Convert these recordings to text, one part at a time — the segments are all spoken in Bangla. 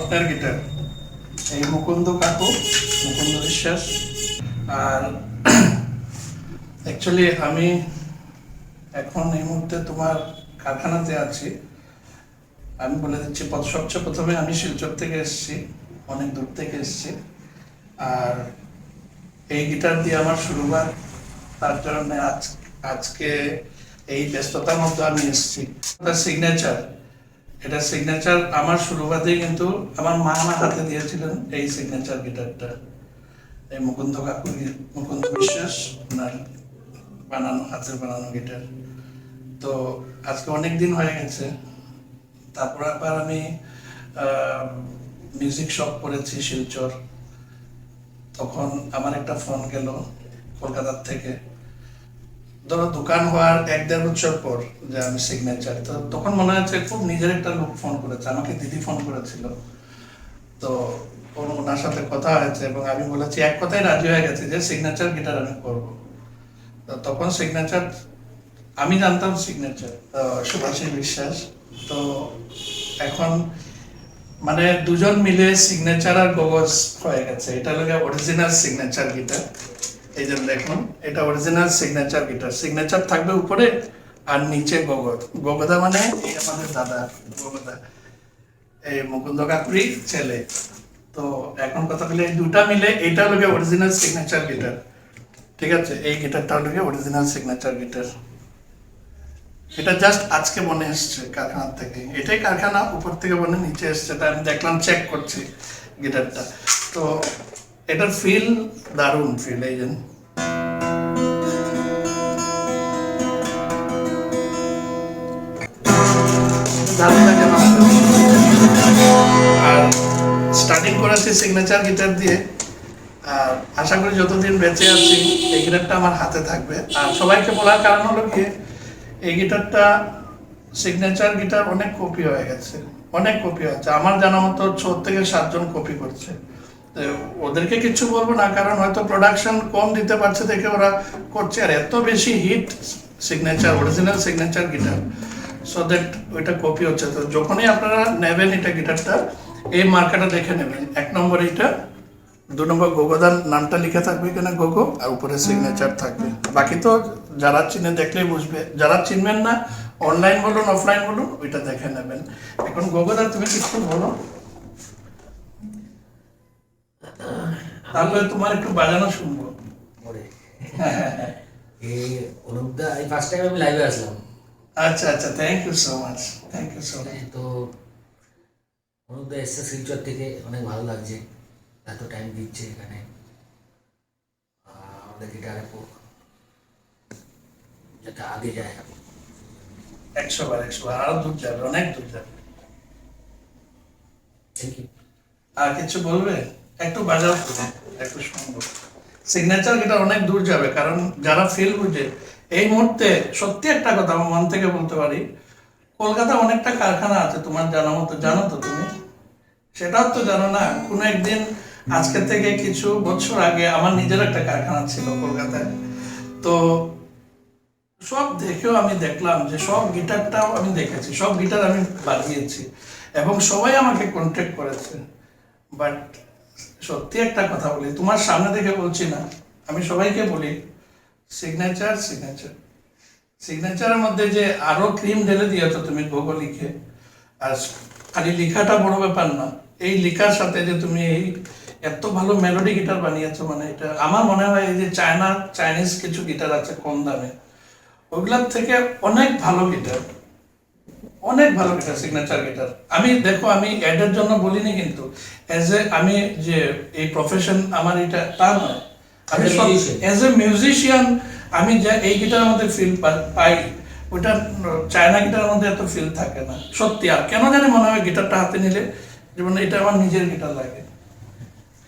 স্বপ্নের গিটার, এই মুকুন্দ কাকু, মুকুন্দ বিশ্বাস। আর অ্যাকচুয়ালি আমি এখন এই মুহূর্তে তোমার কারখানাতে আছি। আমি বলে দিচ্ছি, সবচেয়ে প্রথমে আমি শিলচর থেকে এসেছি, অনেক দূর থেকে এসেছি। আর এই গিটার দিয়ে আমার শুরুয়াত, তার জন্য আজকে এই ব্যস্ততার মধ্যে আমি এসেছি। সিগনেচার, এটা সিগনেচার আমার শুরুবাতে কিন্তু আমার মা আমার হাতে দিয়েছিলেন এই সিগনেচার গিটারটা, এই মুকুন্দ কাকু, মুকুন্দ বিশ্বাস ওনার বানানো, হাতের বানানো গিটার। তো আজকে অনেক দিন হয়ে গেছে। তারপর আবার আমি মিউজিক শপ করেছি শিলচর। তখন আমার একটা ফোন গেল কলকাতার থেকে, ধরো দোকান হওয়ার 1-1.5 বছর পর, যে আমি সিগনেচার। তো তখন মনে হচ্ছে খুব নিজের একটা লোক ফোন করেছে, আমাকে দিদি ফোন করেছিল। তো ওনার সাথে কথা হয়েছে এবং আমি বলেছি, এক কথায় রাজি হয়ে গেছে যে সিগনেচার গিটার আমি করবো। তো তখন সিগনেচার, আমি জানতাম সিগনেচার সুভাষী বিশ্বাস। তো এখন মানে দুজন মিলে সিগনেচার আর গগজ হয়ে গেছে। এটা হলো অরিজিনাল সিগনেচার গিটার। এই যে দেখুন, এটা অরিজিনাল সিগনেচার গিটার। সিগনেচার থাকবে উপরে আর নিচে গগদ। গগদা মানে এই আমাদের দাদা গগদা, এই মুকুন্দ কাকুরি ছেলে। তো এখন কথা বলে এই দুটা মিলে এটা হলো অরিজিনাল সিগনেচার গিটার। ঠিক আছে, এই গিটারটা হলো অরিজিনাল সিগনেচার গিটার। এটা জাস্ট আজকে মনে এসছে কারখানা থেকে। এটাই কারখানা, উপর থেকে মনে নিচে এসছে। তাই আমি দেখলাম, চেক করছি গিটারটা। তো এটার ফিল দারুণ ফিল। এই জন্য দারুণ লাগে। আর স্টার্টিং করেছি সিগনেচার গিটার দিয়ে। আর আশা করি যতদিন বেঁচে আছি এই গিটারটা আমার হাতে থাকবে। আর সবাইকে বলার কারণ হলো কি, এই গিটারটা সিগনেচার গিটার অনেক কপি হয়ে গেছে, অনেক কপি হয়েছে। আমার জানা মতো 6 থেকে 7 জন কপি করছে। ওদেরকে কিছু বলবো না, কারণ হয়তো প্রোডাকশন কম দিতে পারছে দেখে ওরা করছে। আর এত বেশি hit signature, original signature guitar, so that ওইটা কপি হচ্ছে। তো যখনই আপনারা নেবেন এটা গিটারটা, এই মার্কাটা দেখে নেবেন। 1 নম্বর এইটা, 2 নম্বর গগদার নামটা লিখে থাকবে এখানে, গগো, আর উপরে সিগনেচার থাকবে। বাকি তো যারা চিনে দেখলেই বুঝবে, যারা চিনবেন না অনলাইন বলুন অফলাইন বলুন ওইটা দেখে নেবেন। এখন গগদা তুমি কিছু বলো, তারপরে তোমার একটু বাজানো শুনবো। এই অনুপদা, এই ফার্স্ট টাইম আমি লাইভে আসলাম। আচ্ছা আচ্ছা, thank you so much, thank you so much. তো অনুপদা এসছে শিলচর থেকে, অনেক ভালো লাগছে, এত টাইম দিচ্ছে এখানে আমাদের গিটারে, যাতে আগে যায়। 100 বার, 100 বার, আরো দূর যাবে, অনেক দূর যাবে। Thank you. আর কিছু বলবে? একটু বাজাও, একটু শুনবো। সিগনেচার গিটার অনেক দূর যাবে, কারণ যারা ফিল বুঝে। এই মুহূর্তে সত্যি একটা কথা আমার মন থেকে বলতে পারি, কলকাতা অনেকটা কারখানা আছে তোমার জানা মতো, জানো তো তুমি? সেটাও তো জানো না। কোনো একদিন, আজকে থেকে কিছু বছর আগে আমার নিজের একটা কারখানা ছিল কলকাতায়। তো সব দেখেও আমি দেখলাম যে সব গিটারটাও আমি দেখেছি, সব গিটার আমি বাজিয়েছি এবং সবাই আমাকে কন্ট্যাক্ট করেছে। বাট সত্যি একটা কথা বলি, তোমার সামনে থেকে বলছি না, আমি সবাইকে বলি, সিগনেচার সিগনেচার সিগনেচারের মধ্যে যে আরো ক্রিম ঢেলে দিয়েছো তুমি গগো লিখে। আর খালি লেখাটা বড় ব্যাপার না, এই লেখার সাথে যে তুমি এই এত ভালো মেলোডি গিটার বানিয়েছো, মানে এটা আমার মনে হয় এই যে চাইনিজ কিছু গিটার আছে কম দামে, ওগুলার থেকে অনেক ভালো গিটার, অনেক ভালো গিটার সিগনেচার গিটার। আমি দেখো, আমি অ্যাডের জন্য বলিনি, কিন্তু আমি যে এই প্রফেশন আমার এটা তা নয়। আমি এজ এ মিউজিশিয়ান আমি যা এই গিটারের মধ্যে ফিল পাই, ওইটা চায়না গিটারের মধ্যে এত ফিল থাকে না সত্যি। আর কেন জানি মনে হয় গিটারটা হাতে নিলে যেমন এটা আমার নিজের গিটার লাগে,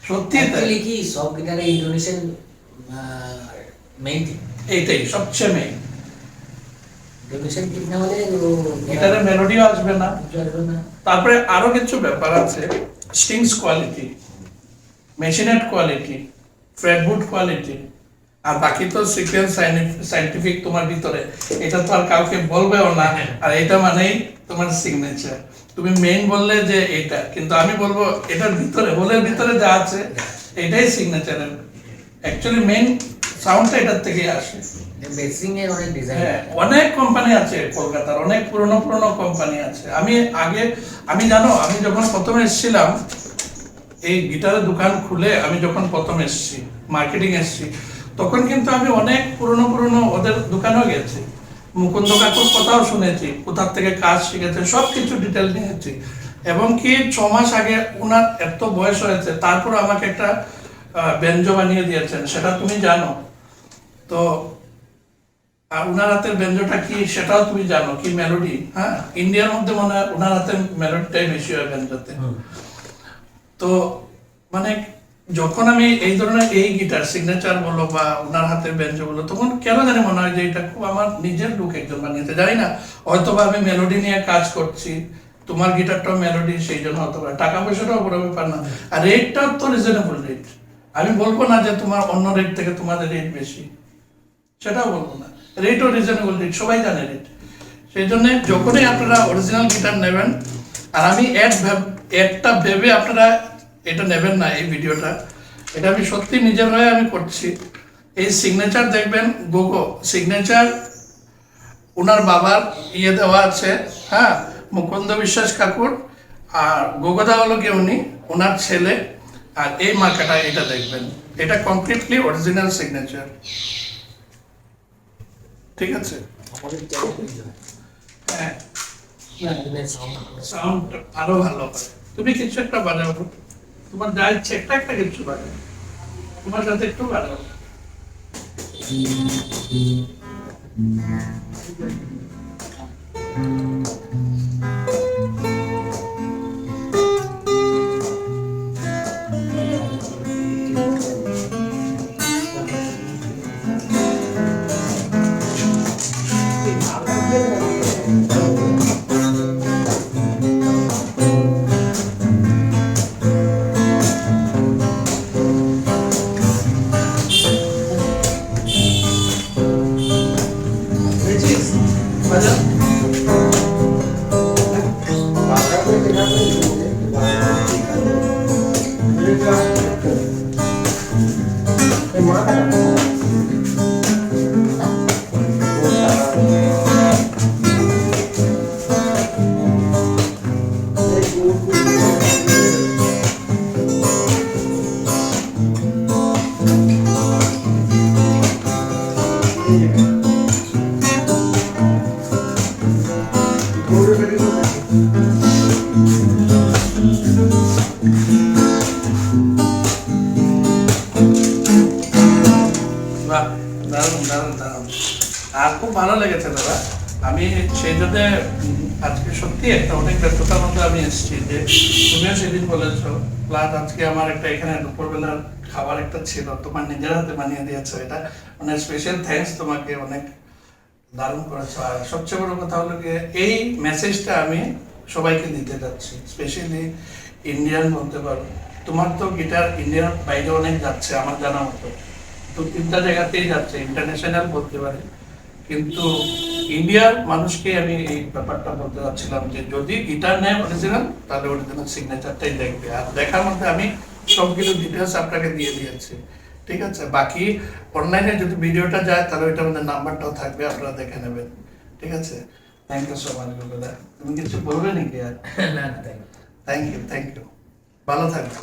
সত্যি তাই। কি সব গিটারে ইন্ডোনেশিয়ান মেইন, এইটাই সবচেয়ে মেইন। ইন্ডোনেশিয়ান কিট না হলে গিটারের মেলোডিও আসবে না। তারপরে আরো কিছু ব্যাপার আছে, স্ট্রিংস কোয়ালিটি, মেশিনেট কোয়ালিটি, ফ্রেটবোর্ড কোয়ালিটি, আর বাকি তো সিকোয়েন্স সাইন্টিফিক তোমার ভিতরে, এটা তো আর কাউকে বলবেও না। আর এটা মানেই তোমার সিগনেচার। তুমি মেইন বললে যে এটা, কিন্তু আমি বলবো এটার ভিতরে, হোলের ভিতরে যা আছে এটাই সিগনেচারের অ্যাকচুয়ালি মেইন সাউন্ডটা এটার থেকেই আসে। বেসিং এর অনেক ডিজাইন। হ্যাঁ, অনেক কোম্পানি আছে কলকাতার, অনেক পুরনো পুরনো কোম্পানি আছে। আমি জানো, আমি যখন প্রথম এসেছিলাম এই গিটারের দোকান খুলে, আমি যখন প্রথম এসেছি মার্কেটিং এসেছি, তখন কিন্তু আমি অনেক পুরনো পুরনো ওদের দোকানেও গেছি, মুকুন্দ কাকুর কথাও শুনেছি, কোথার থেকে কাজ শিখেছে সব কিছু ডিটেল নিয়েছি। এবং কি 6 মাস আগে ওনার এত বয়স হয়েছে, তারপর আমাকে একটা ব্যঞ্জো বানিয়ে দিয়েছেন, সেটা তুমি জানো তো। আর ওনার হাতের ব্যঞ্জনটা কি সেটাও তুমি জানো, কি মেলোডি। হ্যাঁ, ইন্ডিয়ার মধ্যে মনে হয় ওনার হাতের মেলোডিটাই বেশি হয় ব্যঞ্জনতে। তো মানে যখন আমি এই ধরনের এই গিটার সিগনেচার বলো বা ওনার হাতের ব্যঞ্জন বলো, তখন কেন জানি মনে হয় যে এটা খুব আমার নিজের লুক একজন বানিয়েছে। জানি না, হয়তো বা আমি মেলোডি নিয়ে কাজ করছি, তোমার গিটারটাও মেলোডি, সেই জন্য হতে পারে। টাকা পয়সাটাও বড় ব্যাপার না, আর রেটটাও তো রিজনেবল রেট। আমি বলবো না যে তোমার অন্য রেট থেকে তোমাদের রেট বেশি, সেটাও বলবো না। রেটও রিজনেবল রেট, সবাই জানে রেট। সেই জন্য যখনই আপনারা অরিজিনাল গিটার নেবেন, আর আমি অ্যাডটা ভেবে আপনারা এটা নেবেন না, এই ভিডিওটা, এটা আমি সত্যি নিজের হয়ে আমি করছি। এই সিগনেচার দেখবেন, গোগো সিগনেচার, ওনার বাবার ইয়ে দেওয়া আছে, হ্যাঁ, মুকুন্দ বিশ্বাস কাকুর, আর গোগোদা হলো কি উনি ওনার ছেলে। আর এই মার্কাটা এটা দেখবেন, এটা কমপ্লিটলি অরিজিনাল সিগনেচার, ঠিক আছে? হ্যাঁ, সাউন্ড আরো ভালো হয়। তুমি কিছু একটা বাজাও, তোমার যা ইচ্ছে একটা একটা কিছু বাজাও, তোমার সাথে একটু বাজাও। বাজাও। বাহ, দারুণ দারুণ দারুণ। আর খুব ভালো লেগেছে দাদা। আমি সেই জন্য আজকে সত্যি একটা অনেক ব্যস্ততার মধ্যে আমি এসেছি, যে তুমিও সেদিন বলেছো, প্লাস আজকে আমার একটা এখানে দুপুরবেলার খাবার একটা ছিল, তোমার নিজের হাতে বানিয়ে দিয়েছো, এটা মানে স্পেশাল থ্যাঙ্কস তোমাকে, অনেক দারুণ করেছো। আর সবচেয়ে বড় কথা হলো যে এই মেসেজটা আমি সবাইকে দিতে যাচ্ছি, স্পেশালি ইন্ডিয়ান বলতে পারো। তোমার তো গিটার ইন্ডিয়ার বাইরে অনেক যাচ্ছে আমার জানা মতো, 2-3টা জায়গাতেই যাচ্ছে, ইন্টারন্যাশনাল বলতে পারে। কিন্তু ইন্ডিয়ার মানুষকে আমি এই ব্যাপারটা বলতে চাচ্ছিলাম যে যদি গিটার নেয় অরিজিনাল, তাহলে অরিজিনাল সিগনেচারটাই দেখবে। আর দেখার মধ্যে আমি সবগুলো ডিটেলস আপনাকে দিয়ে দিয়েছি, ঠিক আছে? বাকি অনলাইনে যদি ভিডিওটা যায়, তাহলে ওইটার মধ্যে নাম্বারটাও থাকবে, আপনারা দেখে নেবেন, ঠিক আছে? Thank you so much Govinda. তুমি কিছু বলবে নাকি আর? না, থ্যাংক ইউ, ভালো থাকবে।